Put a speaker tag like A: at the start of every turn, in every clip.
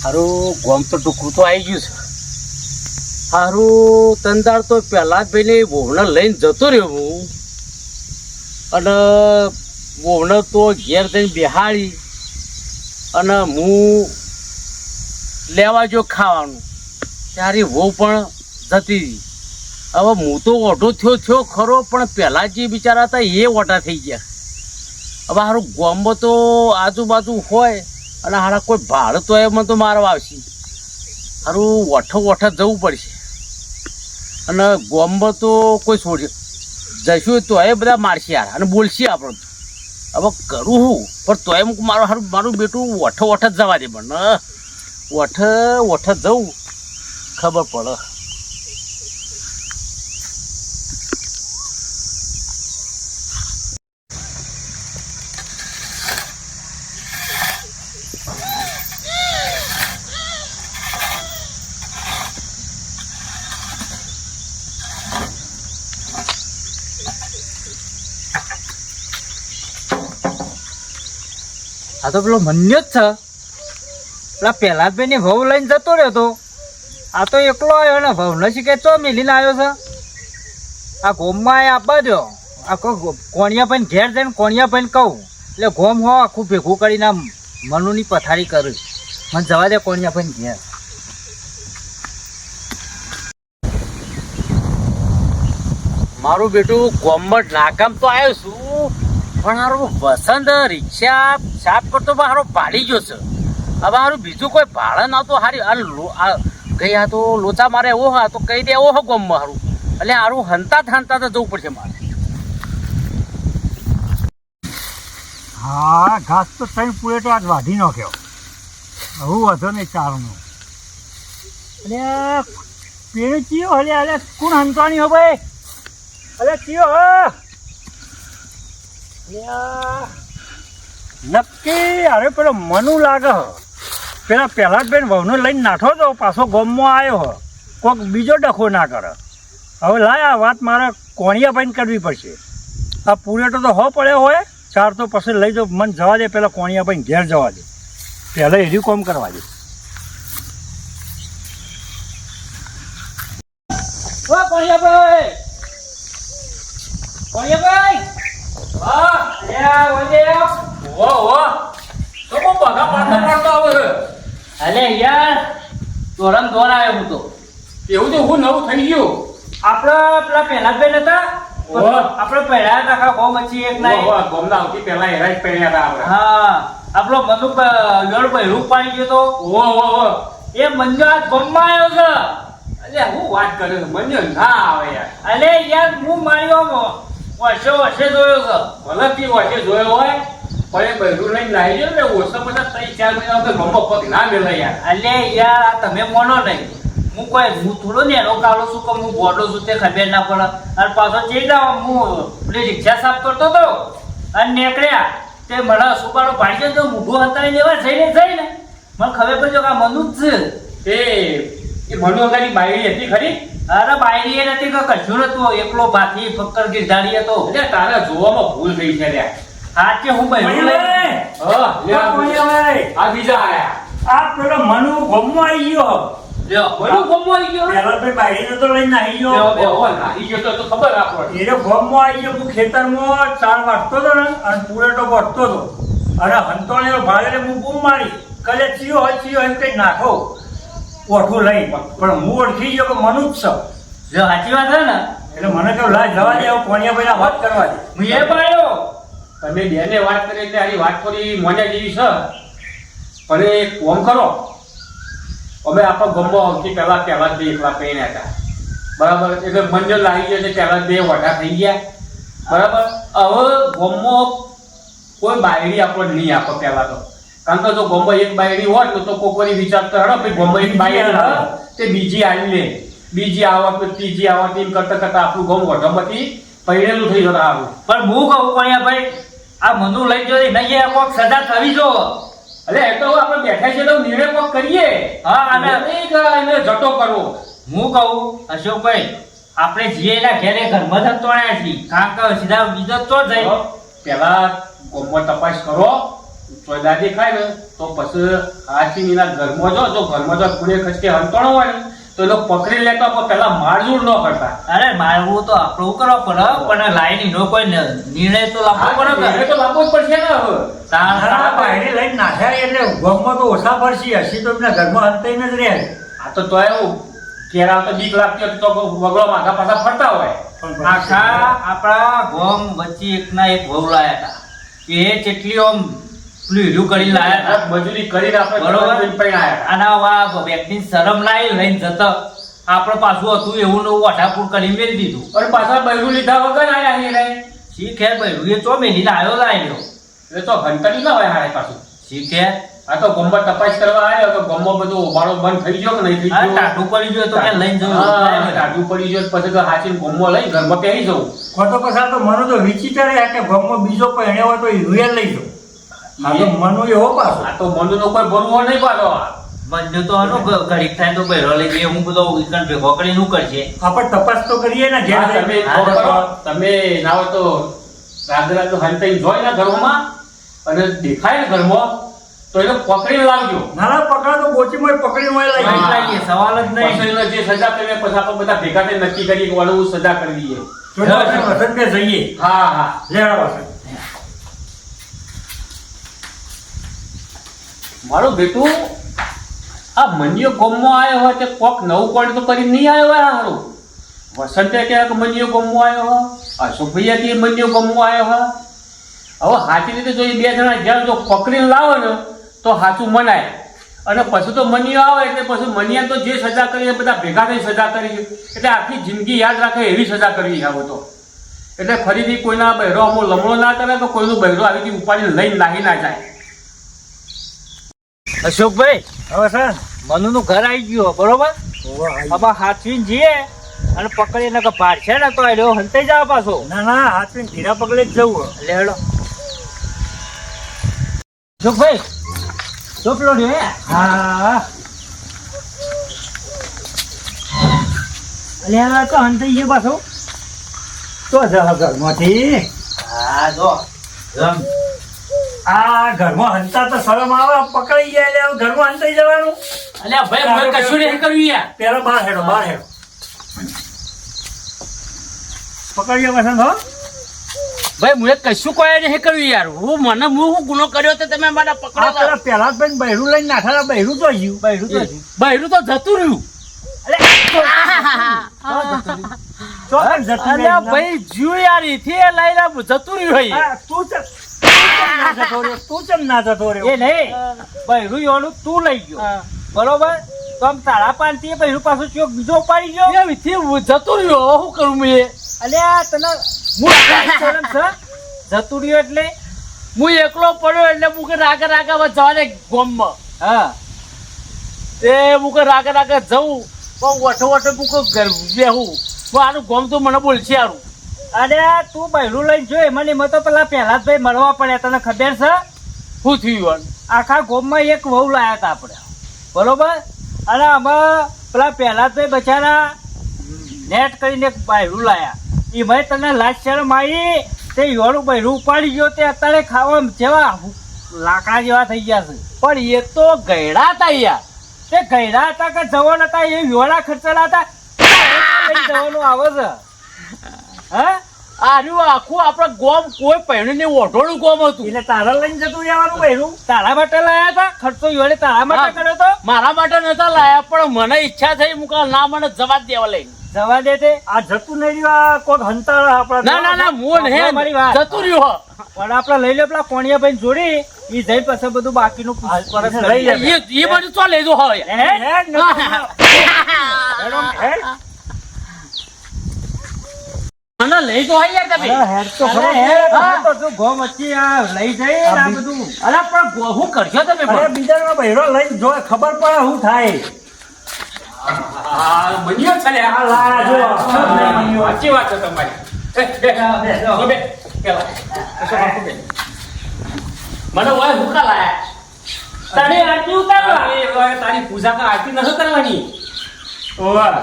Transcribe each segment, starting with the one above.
A: હારું ગોમ તો ટૂંકું તો આવી ગયું છે. હારું તંદાર તો પહેલા જ ભાઈને વહુને લઈને જતો રહ્યો હું, અને વહુને તો ઘેર જઈને બેહાડી અને હું લેવા જો ખાવાનું ત્યારે વહુ પણ જતી રહી. હવે હું તો ઓઢો થયો ખરો, પણ પહેલાં જે બિચારા હતા એ ઓઢા થઈ ગયા. હવે હારું ગોમમાં તો આજુબાજુ હોય અને હારા કોઈ ભાડું તો એમાં તો મારવા આવશે. હારું ઓઠો જવું પડશે, અને ગોમમાં તો કોઈ છોડી જઈશું તો એ બધા મારશે યાર અને બોલશે આપણે. હવે કરું હું પણ તોય મારું બેટું ઓઠો જ જવા દે, પણ ઓઠ જવું ખબર પડે.
B: આ તો પેલો મન્યો જ છે, પેલા પહેલા જ ભાઈ ની વહુ લઈને જતો રહ્યો તો. આ તો એકલો આવ્યો ને વહુ નથી કે ચો મિલીને આવ્યો છે. આ ગોમમાં આપવા દો, આ કોણિયા ભાઈ ઘેર જઈને કોણિયા ભાઈને કહું એટલે ગોમ હો આખું ભેગું કરીને આમ મનુની પથારી કરું. મને જવા દે કોણિયા ભાઈ ઘેર.
A: મારું બેટું ગોમમાં નાકામ તો આવ્યો છું, પણ હારું વસંત રિક્ષા સાફ કરતો હારો ભાડી ગયો છે. હવે હારું બીજું કોઈ ભાડા ના તો હારી કઈ આ તો લોચા મારે એવો હા તો કહી દે એવો હો ગોમમાં હારું, એટલે હારું હંતા તો જવું પડશે મારે.
C: હા, ઘાસ તો થઈને પૂરે તો આજ વાઢી નાખ્યો. હું વધો નહીં ચારનો. અરે પેલું ચિયો હલે અરે કોણ હંતાણી હો ભાઈ? અરે ચિયો હ નક્કી. અરે પેલો મનુ લાગે હ, પેલા પહેલા જ બેન વહુને લઈને નાઠો તો પાછો ગોમમાં આવ્યો હ. કોઈક બીજો ડખો ના કરે. હવે લાય આ વાત મારે કોણિયા ભાઈને કરવી પડશે. આ પૂરેટો તો હો પડ્યો હોય ચાર, તો પછી લઈ જાઓ. મને જવા દે, પેલા કોણિયા ભાઈને ઘેર જવા દે, પહેલાં એર્યું કોમ કરવા દે.
B: ઓ કોણિયા ભાઈ, કોણિયા ભાઈ, હા અલ્યા ઓજે
A: ઓ તો બહુ બગા પડતો આવે છે.
B: અલે યાર દોરમ દોર આવ્યો હું તો.
A: એવું તો હું નવું થઈ ગયું.
B: આપણા પેલા પહેલા જ બેન હતા, આપણે પહેલા હતા ગોમ વચ્ચે એક ના
A: ગોમના આવતી પહેલા એરા જ પહેર્યા હતા આપણે.
B: હા આપણો મનુ ગળ ભાઈ રૂપ પાણી ગયો તો.
A: ઓ
B: એ મંજો આજ ગોમમાં આવ્યો છે.
A: અલ્યા હું વાત કરે છે, મને ના આવે યાર.
B: અલે યાર હું માર્યો વર્ષે જોયો છે.
A: ભલે તે વર્ષે જોયો હોય પણ એ બૈરું લઈને લાવી ગયો ને ઓછા બધા 3-4 મહિના તો ગમો પગ ના મેલે યાર.
B: અલે યાર આ તમે મોનો નહીં, હું થોડો ને એનો કાઢો છું કે હું ગોડો છું તે ખબર ના પડે. અને પાછો ચેડા હું પેલી રિક્ષા સાફ કરતો હતો અને નીકળ્યા તે મને સુબાડો પાડી ગયો તો મૂઢું હતાઈ લેવા જઈને મને ખબર પડી કે આ મનુ જ છે.
A: એ મનુ અંગાની બાયડી હતી ખરી?
B: અરે બાયડી એ નથી કે કશું નતું, એકલો ભાથી ફક્કર ગીરધારી હતો.
A: એટલે તારે જોવામાં ભૂલ થઈ છે લ્યા.
B: સાચે હું ભાઈ
A: આ બીજા આયા.
C: આ પેલો મનુ ગોમમાં આવી ગયો.
A: બરું ગમો આવી ગયો.
C: પહેલા ભાઈ બાયરીને તો લઈને આવી ગયો.
A: આવી ગયો તો ખબર આપણને.
C: એને ગોમમાં આવી ગયો. હું ખેતરમાં ચાર વાગતો હતો ને અને પૂરેટો વળતો હતો અને હંતોણીઓ ભાડે હું બૂમ મારી કલે ચિયો એમ કઈ નાખો ઓઠું લઈ. પણ હું ઓળખી ગયો કે મનુ જ છે.
B: જો સાચી વાત છે ને
C: એટલે મને કહ્યું લાય જવા દે, કોણિયા ભાઈ વાત કરવા દે.
B: હું એ પાડ્યો.
A: તમે બેને વાત કરી એટલે આની વાત થોડી મજા જેવી છે, પણ એક કોમ કરો. અમે આપણો ગમો આવતી પહેલા જ બે એકલા પહેર્યા હતા બરાબર, એટલે મંજર લાગી ગયો છે. પહેલા બે વઢા થઈ ગયા બરાબર. હવે ગમો કોઈ બાયડી આપણને નહીં આપો પહેલા તો, કારણ કે જો ગમો એક બાયડી હોત તો કોઈ વિચારતો હેડો ભાઈ ગમો એક બાયડી તે બીજી આવી લે, બીજી આવત ત્રીજી આવત એમ કરતા આપણું ગમ વઢામાંથી પહેરેલું થઈ જતા આવું.
B: પણ હું કહું કોણિયા ભાઈ આ મનુ લઈ જઈ નહીં કોઈક સજા થવી જો.
A: અરે એ તો આપણે બેઠા છે તો નિર્ણય કોક કરીએ.
B: હા અને
A: એને જટો કરવો.
B: હું કહું અશોકભાઈ આપણે જીએ એના ઘેરે ઘરમાં જ તોડ્યા છીએ, કારણ કે સીધા બીજો તો જાય.
A: પેલા ગોમમાં તપાસ કરો તો દાદી ખાય ને તો પછી હાચી એના ઘરમાં જો ઘરમાં જો પૂરે ખસકે હંતણો હોય ને તો એ લોકો પકડી લેતા પણ પેલા મારઝૂડ ન કરતા.
B: અરે મારવું તો આપણું કરવા પડે પણ લાઈન નો કોઈ નિર્ણય તો લાવવો પડે
A: ઘરે તો લાવવો જ પડશે ને હવે.
C: તારા બાયડી લઈને નાખ્યા એટલે ગામમાં તો ઓછા પડશે. હસી તો એમના ઘરમાં હંતાઈને જ રહે.
A: આ તો એવું કેરા તો બીક લાગતી હોય તો વગડો માથા પાછા ફરતા હોય.
B: આખા આપણા ગોમ વચ્ચે એકના એક વહુ લાયા હતા એ જેટલી આમ લીડું કરી લાયા હતા
A: મજૂરી કરીને આપણે
B: બરોબર
A: પરિણાયા.
B: આના વા વ્યક્તિની શરમ લાવી લઈને જતા આપણે પાછું હતું એવું ને વઠાપૂર કરી મેળી દીધું
A: અને પાછા બૈરું લીધા વગર આયા હે રે.
B: શીખે ભાઈ એ ચો મેલીને આવ્યો લાવ્યો
A: એ તો હંતરી ના હોય હારે પાછું.
B: શીખે
A: આ તો ગોમમાં તપાસ કરવા આવ્યો તો ગોમમાં બધું ઉબાડો બંધ થઈ ગયો કે નહીં થઈ ગયો.
B: ટાટું પડી ગયો તો કે લઈને
A: હા,
B: જવું
A: ટાઢું પડી ગયો પછી તો હાચીને ગોમમાં લઈ ઘરમાં પહેરી જવું.
C: ખોટો પસાર તો મને તો વિચિત્ર કે ગામમાં બીજો પહેણ્યો હોય તો હિરુએ લઈ જાઉં. આ તો મનુ એવો પાછો.
A: આ તો મનુનો કોઈ ભરવો નહીં પાડો.
B: મને તો આનો ઘડીક થાય તો બહેરો લઈ જઈએ હું બધો ઈકણ ભેગો કરીને શું કરશે
C: આપણે તપાસ તો કરીએ ને
A: હા,
C: ઘેર
A: તમે
C: જઈને.
A: ખબર કરો. તમે ના હોય તો રાગરાજ હંતાઈ જોઈ ને ઘરમાં અને દેખાય ને ઘરમાં તો એને પકડીને લાવજો.
C: નાના પકડા તો બોચીમાં પકડી હોય લઈ
B: લઈ
C: જાય.
B: લાવીએ સવાલ જ નહીં
A: પછી એને જે સજા કરીએ પછી આપણે બધા ભેગા થઈને નક્કી કરીએ કે વાળું સજા કરવી છે.
C: જો તો આપણે વસંત કે જઈએ.
A: હા હા
C: લેવા વસંત.
A: મારું બેટું આ મનિયો ગોમમાં આવ્યો હોય તે કોક નવું કોણ તો કરી નહીં આવ્યો હોય હારું. વસંતે કહે કે મનિયો ગોમમાં આવ્યો હોય, અશોકભાઈએ કે મનિયો ગોમમાં આવ્યો હોય. હવે સાચી રીતે જો એ બે જણા જ્યાં જો પકડીને લાવો ને તો સાચું મનાય. અને પછી તો મનિયો આવે એટલે પછી મનિયા તો જે સજા કરી એ બધા ભેગા થઈ સજા કરી છે. એટલે આખી જિંદગી યાદ રાખે એવી સજા કરવી આવે તો. એટલે ફરીથી કોઈના બહેરો અમો લમણો ના કરે તો કોઈનું બહેરો આવી રીતે ઉપાડીને લઈને નાહી ના જાય.
B: અશોકભાઈ
C: હવે સર
B: મનુનું ઘર આવી ગયું બરોબર હવે હાથવીને જઈએ અને પકડીને કે પાડશે ને તો એનો હંતાઈ જાવ પાછો
C: ના ના હાથવીને ધીરા પગલે જ જવું.
B: એટલે હેડો અશોકભાઈ ચોપલો રહ્યો હે
C: હા અલ્યા તો હંતાઈ ગયો પાછો તો જા ઘરમાંથી.
B: હા જો જમ
C: આ ઘરમાં હંતા તો શરમ આવે. પકડી ગયા એટલે હવે ઘરમાં હંતાઈ જવાનું.
A: અલ્યા ભાઈ મને કશું નહીં કર્યું યાર.
C: પેલો બહાર હેડો બહાર હેડો. પકડ્યો વસંત હો.
A: ભાઈ મને કશું કોઈ નહીં કર્યું યાર. હું ગુનો કર્યો તો તમે મને
C: આ
A: પકડો.
C: પેલા પેલા જ બહેરું લઈને નાખેલા. બહેરું તો ગયું.
B: બૈરું તો હજી.
A: બહેરું તો જતું રહ્યું.
C: ચોકન જતું
A: અલ્યા
C: નહીં.
A: ભાઈ જીવ યાર એથી લઈને જતું રહ્યું હોય.
C: આ તું ચમ ના જતો રહ્યો. તું ચમ ના જતો રહ્યો.
B: એ નહીં બૈરું યોનું તું લઈ ગયો બરોબર તો આમ તારા પાનથી બૈરું પાછું ચોક બીજો ઉપાડી ગયો
A: એથી જતું રહ્યું. હવે શું કરું મેં?
B: અલ્યા તને હું શરમ છે જતું રહ્યો એટલે
A: હું એકલો પડ્યો એટલે મુકે રાગે જવાને ગોમમાં.
B: હા
A: તે મુકે રાગે જવું પણ વઠો મુકે ઘર બેહું. હું આનું ગોમ તો મને બોલશે આરું.
B: અરે તું બૈરું લઈને જોઈ મને એમાં તો પેલા પહેલા જ ભાઈ મળવા પડ્યા તને ખબર છે
A: શું થયું?
B: આખા ગોમમાં એક વહુ લાયા હતા આપણે બરોબર અને અમે પેલા પહેલા જ ભાઈ બચારા નેટ કરીને એક બૈરું લાયા એમાં તને લાજ શરમ આવી તે યોનું બૈરું ઉપાડી ગયો તે અત્યારે ખાવામાં જેવા લાકડા જેવા થઈ ગયા છે
A: પણ એ તો ગયડા હતા યાર.
B: તે ગયડા હતા કે જવાન હતા એ યોળા ખર્ચેલા હતા લઈને જવાનું આવે છે હા
A: આર્યું આખું આપડે ગોમ કોઈ પહેણીને ઓઢોળું ગોમ હતું.
C: એટલે તારા લઈને જતું રહેવાનું બહેરું.
B: તારા માટે લાયા હતા ખર્ચો યોળે તારા માટે કર્યો હતો
A: મારા માટે નતા લાયા પણ મને ઈચ્છા થઈ મુકા ના મને જવા જ દેવા લઈને.
B: જવા દે તે
C: આ જતું નહીં રહ્યું. આ કોક હંતાળા આપણા.
A: ના મોન હે
B: મારી વાત.
A: જતું રહ્યું હો.
B: પણ આપડે લઈ લે પેલા કોણિયા ભાઈ જોડી ઈ જઈ પછી બધું બાકીનું પૂછપરછ
C: લઈ લે.
B: કરી લે.
A: એ બધું તો લેજો હોય.
C: હે? હે?
A: મને લઈ તો હોય યાર તમે.
C: અરે હેડ તો ખરો.
B: અરે હેડ આ તો જો ગોમ વચ્ચે આ લઈ જઈ ને આ બધું
A: અરે પણ શું કરશો તમે
C: અરે
A: પણ?
C: બીજાનો બહેરો લઈને જો ખબર પડે શું થાય.
A: આ બન્યો છે લે.
C: આ લા જો.
A: સાચી વાત છે તમારી. બે. પેલા. મને ઓય હુકા લાયા.
B: તને આરતી ઉતારવા
A: તારી પૂજા કા આરતી ન કરવાની. ઓવા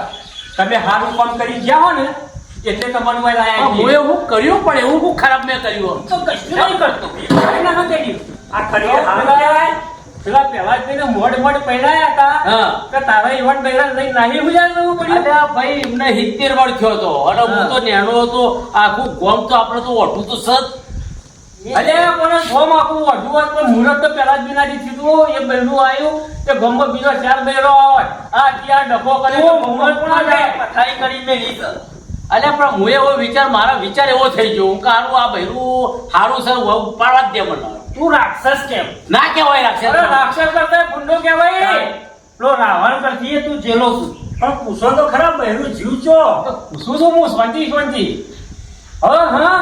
A: તમે સારું કામ કરી ગયા હો ને એટલે તમને ઓય લાયા. હું એવું કર્યું પણ એવું હું ખરાબ મેં કર્યું. તો કશું નહીં કરતો. કાંઈ ના કર્યું.
C: આ ખરી હાલ કહેવાય.
A: પેલા પહેલા જ મોડ પહેરાયા હતા કે તારા ઈવન પહેલા લઈ નાહી ગુજારવું પડ્યું. અરે ભાઈ એમને 70 વર્ષ થયો હતો અને હું તો નેનો હતો. આખું ગોમ તો આપણે તો ઓઠું તો સત. અરે પણ ગોમ આખું ઓઠું હોત પણ મુહૂર્ત તો પેલા જ બિનાડી થયું. એ બહેનું આવ્યું કે ગોમમાં બીજો 4 બહેરો આવે. આ ત્યાં ડખો કર્યો મુહૂર્ત પણ પથારી કરી મેલી. અરે પણ હું એવો વિચાર મારા વિચાર એવો થઈ ગયો હું કારું આ બહેરું સારું સર ઉપાડવા જ દે મને.
C: તું રાક્ષસ કેમ?
A: ના કહેવાય રાક્ષસ.
C: અરે રાક્ષસ કરતા ભૂંડો કહેવાય. લો રાવણ કરતી તું જેલો છું. પણ પૂછો તો ખરા બહેરું જીવ છો.
A: શું છું હું શાંતિ. હા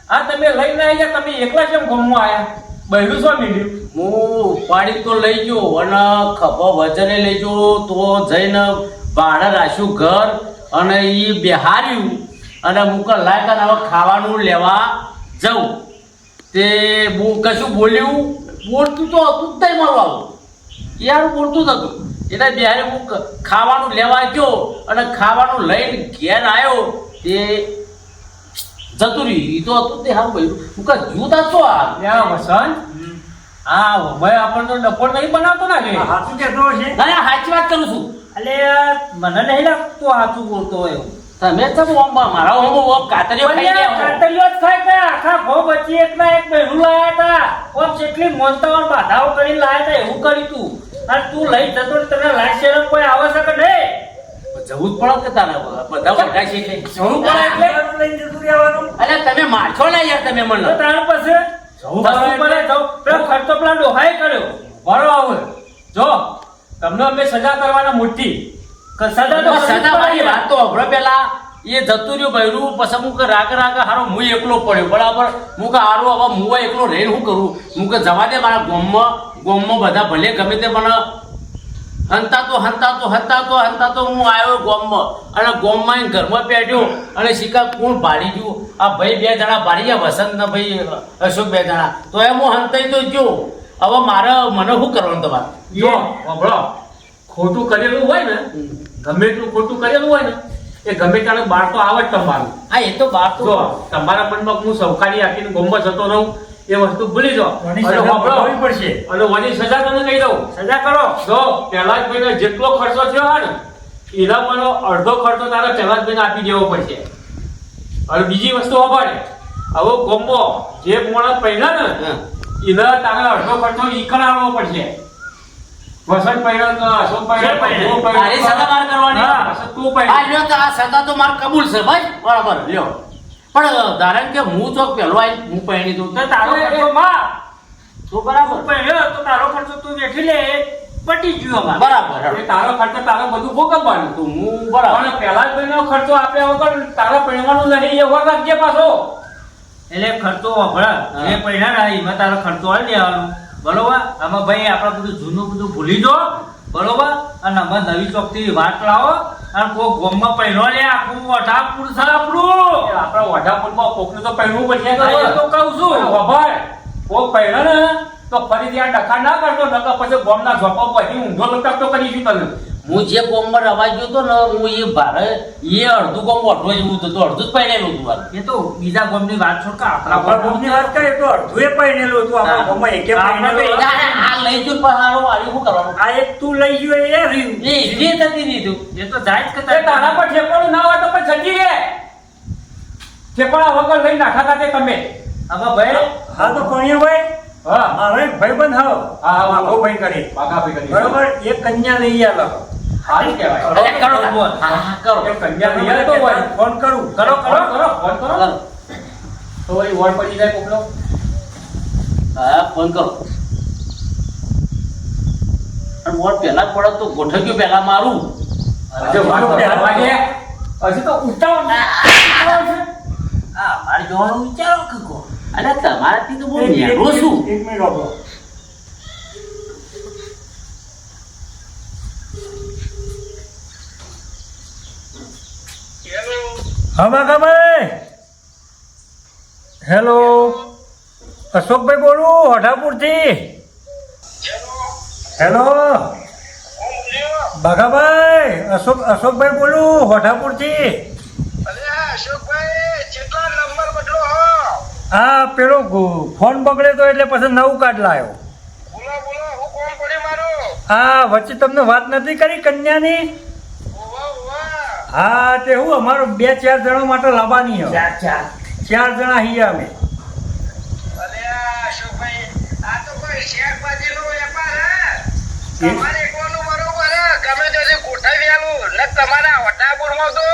A: આ તમે લઈને આવ્યા તમે એકલા કેમ ગમવા આવ્યા? બહેરું શું મળ્યું? હું ઉપાડી તો લઈ ગયો અને ખભો વજને લઈ ગયો તો જઈને ભાડે રાખ્યું ઘર અને એ બિહાર્યું અને હું કર લાયક હવે ખાવાનું લેવા જવું. તે હું કશું બોલતું તો હતું જ નહીં મારું આવું યાર બોલતું જ હતું. એટલે બિહારે હું ખાવાનું લેવા ગયો અને ખાવાનું લઈને ઘેર આવ્યો તે જતું રહ્યું. એ તો હતું તે હારું ભાઈ હું કહે જુદા છો આ વસંત. હા ભાઈ આપણને તો ડફોડ નહીં બનાવતો ને કે
C: હાચું કહેતો છે.
A: ના સાચી વાત કરું છું.
B: એટલે મને નહીં લાગતું સાચું બોલતો હોય એવું.
A: તમે તો મારા ઓમ કાતરીઓ ખાઈ ગયા.
B: કાતરીઓ જ ખાઈ ગયા. આખા ઘો બચી એકના એક બહેરું લાયા હતા. ઓમ જેટલી મોનતાઓ બાધાઓ કરીને લાયા હતા એવું કર્યું તું. અને તું લઈ જતો ને તને લાઈટ શેરમ કોઈ આવે છે કે નહીં?
A: જવું જ પડે કે તારે બધા બધા છે એટલે
B: જવું પડે એટલે
C: લઈને જતું રહેવાનું.
A: અરે તમે મારશો ને યાર તમે મને.
B: તો તારા પાસે જવું પડે પેલો ખર્ચો પેલા ડોહાએ કર્યો.
A: બરોબર જો તમને અમે સજા કરવાના મોટી
B: સજા તો
A: સજા મારી વાત તો અભરો પેલા એ જતું રહ્યું બૈરું પછી હું કે રાગ હારો હું એકલો પડ્યો બરાબર. હું કે હારો હવે હું એકલો રહીને શું કરું. હું કે જવા દે મારા ગોમમાં બધા ભલે ગમે તે મને હંતાતો હું આવ્યો ગોમમાં અને ગોમમાં ઘરમાં બેઠ્યો અને શિકાર કોણ ભાડી ગયું. આ ભાઈ 2 જણા ભાડી ગયા વસંત ને ભાઈ અશોક 2 જણા તો એમ હું હંતાઈ તો ગયો. હવે મને શું કરવાનું તમારે? જો સાંભળો ખોટું કરેલું હોય ને ગમે એટલું ખોટું કરેલું હોય ને એ ગમે ત્યારે બાર તો આવે જ તમારું. હા એ તો બાર તો તમારા મનમાં હું સહકારી આપીને ગોમમાં જતો રહું એ વસ્તુ ભૂલી જાઓ.
C: પડશે.
A: અને વાની સજા તને કહી દઉં. સજા કરો જો પહેલા જ ભાઈને જેટલો ખર્ચો થયો હોય ને એના મને અડધો ખર્ચો તારે પહેલા જ ભાઈને આપી દેવો પડશે. અને બીજી વસ્તુ ખબર હવે ગોમો જે માણસ પહેલા ને એને તારે અડધો ખર્ચો ઈ કરાવવો પડશે. વસંત પહેલા અશોક પહેલા તારી સજા માર કરવાની. તું પહેલા આ સજા તો માર કબૂલ છે ભાઈ બરાબર લ્યો. પણ ધારણ કે હું ચોક પહેલો આવી હું પહેણી દઉં તો તારો ખર્ચો માર તો બરાબર પહેર્યો તો તારો ખર્ચો તું વેઠી લે પટી ગયો અમાર બરાબર. તારો ખર્ચો તારો બધું ભોગવવાનું તું હું બરાબર. અને પહેલા જ ભાઈનો ખર્ચો આપ્યા વગર તારો પહેરવાનું નહીં એ વખત રાખજે પાછો.
B: એટલે ખર્ચો વાપરા જે પૈસા ના એમાં તારો ખર્ચો આવી દેવાનો બરોબર. આમાં ભાઈ આપણે બધું જૂનું બધું ભૂલી દો બરોબર. અને અમે નવી ચોક થી વાત લાવો અને કોઈ ગોમમાં પહેલો લે આખું વઢાપુર છે આપણું.
A: આપણા વઢાપુરમાં કોકને તો પહેરવું પડશે.
B: એ તો કહું છું
A: ખબર કોક પહેરે ને તો ફરીથી આ ડખા ના કરતો નકર પછી ગોમના ઝોપા પછી ઊંધો લટકતો કરીશું તને. હું જે ગોમમાં રવા ગયો તો ને હું એ ભારે એ અડધું ગોમ ઓઢો જેવું હતું અડધું જ પહેરેલું હતું.
B: એ તો બીજા ગોમની વાત છોડ કે
C: આપણા
B: આપણા
C: ગોમની વાત કરે તો અડધું પહેરેલું હતું. આપણા ગોમમાં એકે પહેરેલું.
A: આ લઈ જુ પહાડો વાળી શું કરવાનું?
C: આ એક તું લઈ ગયો એ રહ્યું.
A: એ થતી દીધું
B: એ તો જાય જ કે
A: તારા પર ઠેકોણું ના હોય તો પછી જતી રે. ઠેકોણા વગર લઈ નાખાતા તે તમે.
B: આમાં ભાઈ
C: હા તો કોણીએ ભાઈ
A: હા
C: મારે ભાઈબંધ હાવ બાબો ભાઈ કરી બરોબર. એક કન્યા લઈ આલો.
A: સારું કહેવાય. અરે કરો હા કરો. એ કન્યા લઈ આવે તો હોય
C: ફોન કરું.
A: કરો ફોન કરો તો એ વોર્ડ પડી જાય કોકનો. હા ફોન કરો. અને વોર્ડ પહેલા પડે તો ગોઠવ્યું પહેલા મારું. હજુ તો ઉતાવળ મારે જોવાનું વિચારો કે કો. અરે તમારાથી તો બહુ નેરો છું.
C: એક મિનિટ આપો. હા બાકાભાઈ. હેલો અશોકભાઈ બોલું વઢાપુરથી. હેલો બાઘાભાઈ અશોકભાઈ બોલું વઢાપુરથી. હા પેલો ફોન બગડે તો એટલે પછી નવું કાર્ડ લાવ્યો.
D: બોલો બોલો હું કોણ પડે મારો
C: હા વચ્ચે તમને વાત નથી કરી કન્યાની.
D: ઓવા ઓવા
C: હા તે હું અમારો 2-4 જણા માટે લાવવાની હો. 4 જણા છીએ અમે.
D: અલે આ અશોકભાઈ આ તો કોઈ શાકભાજીનો વેપાર હે તમારે એકવાનું બરોબર હે ગમે ત્યાંથી ગોઠવી આલું ને તમારા વટાપુરમાં તો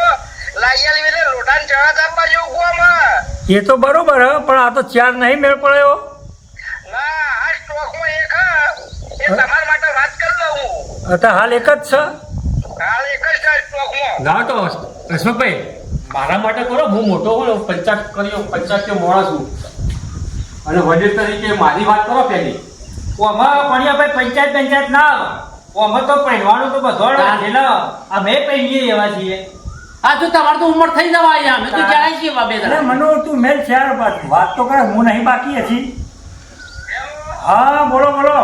D: લાઈયાલી વેલે લોટાન ચણા ચાપવા જેવું ગોમ
C: એ તો બરોબર હે પણ આ તો 4 નહીં મેળ પડ્યો.
D: ના આ સ્ટોકમાં એક હે એ તમારા માટે વાત કરી લઉં હું
C: અત્યારે હાલ એક જ છે.
D: હાલ એક જ છે સ્ટોકમાં
A: ના તો અશોકભાઈ મારા માટે કરો, હું મોટો હોય પંચાયત મોડા છું અને વડીલ તરીકે મારી વાત કરો પેલી.
B: ઓમાં પણિયા ભાઈ પંચાયત ના આવે ઓમાં તો પહેરવાનું તો બધો રાખેલા અમે પહેરીએ એવા છીએ.
A: હા તો તમારે તો ઉંમર થઈ જવા અહીંયા, અમે તો ક્યારે છીએ બે
C: અરે મનો તું મેલ 4 વાત તો કરે, હું નહીં બાકી હજી. હા બોલો બોલો.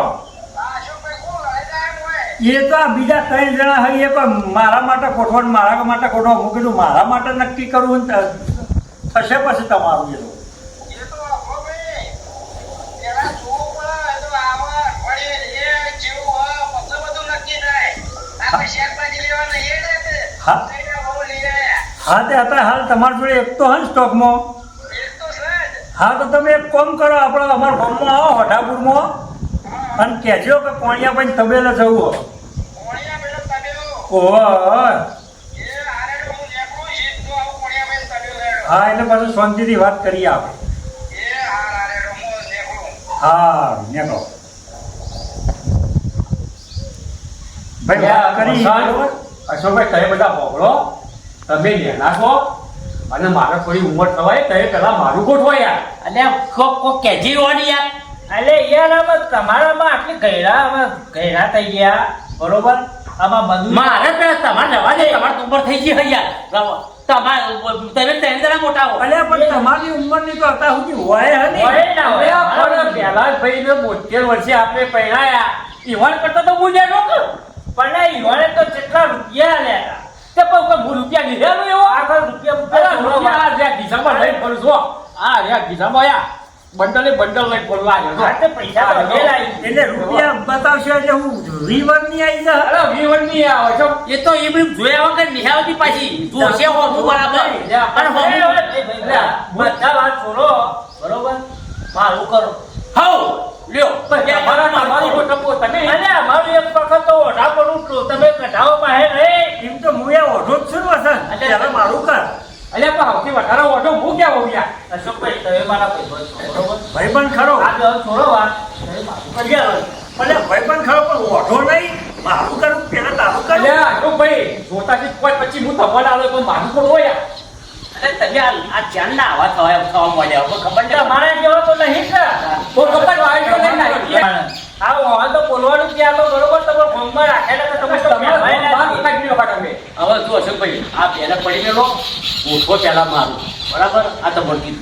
D: આ અશોકભાઈ કોણ લાઈ જાય હોય
C: એ તો આ બીજા 3 જણા હોય એ પણ મારા માટે ગોઠવો ને મારા માટે ગોઠવો. હું કીધું મારા માટે નક્કી કરવું ને થશે પછી તમારું એ તો.
D: એ તો અભો ભાઈ એના જોવું પડે એ તો આવા વળી એ જેવું હોય પછી બધું નક્કી થાય આ કોઈ શાકભાજી લેવા નહીં એ ને
C: હા.
D: કઈના ભાવ લઈ આયા
C: હા તે અત્યારે હાલ તમારી જોડે એક તો હે ને સ્ટોકમાં.
D: એક તો છે જ
C: હા તો તમે એક કામ કરો, આપણે અમારા ગામમાં આવો વઢાપુરમાં અને કહેજો કે કોણિયાભાઈ તબેલે જવું હોય.
D: કોણિયા પેલો તબેલો
C: ઓહો
D: એ હારે હું નેકળું સીધું આવું કોણિયા બેન તબેલો
C: હા એટલે પાછું શાંતિથી વાત કરીએ આપણે.
D: એ હારે હું નેકળું
C: હા નીકળો ભાઈ વાત કરી બરોબર?
A: અશોકભાઈ તમે બધા બોલો, તમે નેના છો અને મારે થોડી ઉંમર થવાય તમે પેલા મારું ગોઠવો યાર.
B: અને કોક કેજી હોવાની યાર. એટલે યાર આમાં તમારામાં આટલી ગયડા થઈ ગયા બરોબર. આમાં બધું
E: મારે પેલા તમારે જવા દે, તમારી ઉંમર થઈ ગઈ હોય યાર. તમે 3 જણા મોટા હો.
C: અલ્યા પણ તમારી ઉંમરની તો અત્યાર સુધી હોય હે ને.
B: હોય ના હોય.
A: પણ પેલા ભાઈ ને 72 વર્ષે આપણે પહેરાયા ઈવાન કરતા તો હું જાણો કે
B: પણ ઈવાને તો કેટલા રૂપિયા લેતા
A: તે પણ હું રૂપિયા લીધેલું એવો
B: આખો રૂપિયા
A: અરે રૂપિયા આ જ્યાં ખિસ્સામાં લઈને ફરું છું. આ જ્યાં ખિસ્સામાં આયા બંડલે બંડલ લઈને ફરવા આવ્યો છું.
B: હાથે પૈસા તો મેલા
C: એટલે રૂપિયા બતાવશો એટલે હું રીવર ની આવી જા.
A: અરે વિવન ની આવે છો.
E: એ તો એ બધું જોયા વગર નહીં આવતી પાછી. જોશે હોતું બરાબર. અને હોતું
B: બધા વાત છોડો બરોબર. મારું કરો
E: હાઉ લ્યો
A: તમારી ગોઠવો તમે.
B: અને અમારું એક વખત તો ઓઢા પડું છું તમે કઢાવો પાસે રહે
C: એમ તો હું એ ઓઢો જ છું ને વસંત. ત્યારે મારું કર.
A: અલ્યા પણ સૌથી વધારે ઓઢો હું ક્યાં હોઉં યાર.
B: અશોકભાઈ તમે મારા ભાઈ છો બરોબર.
C: ભાઈ પણ ખરો.
B: આ જો છોડો વાત તમે મારું કરી આવો.
C: અલ્યા ભાઈ પણ ખરો પણ ઓઢો નહીં. મારું કરું પેલા તારું કરું.
A: અલ્યા અશોકભાઈ જોતાથી કોઈ પછી હું તમને આલો પણ મારું પણ હોય યાર.
E: અને તમે આ ચાંદ ના આવા થવા મળ્યા હવે ખબર નહીં.
B: તમારા જેવો તો નહીં કે
A: તો ખબર આવી તો નહીં આવી.
B: આ ઓવા તો બોલવાનું ક્યાં તો બરોબર તમારો ફોનમાં રાખેલા તો તમે તો
A: તમારે
B: મેળવાય
A: વાત
B: નથી.
A: કાઢી લો તમે.
E: હવે જો અશોકભાઈ આ પહેલા પડી ગયેલો ઓછો પહેલા મારું બરાબર. આ તો મળતી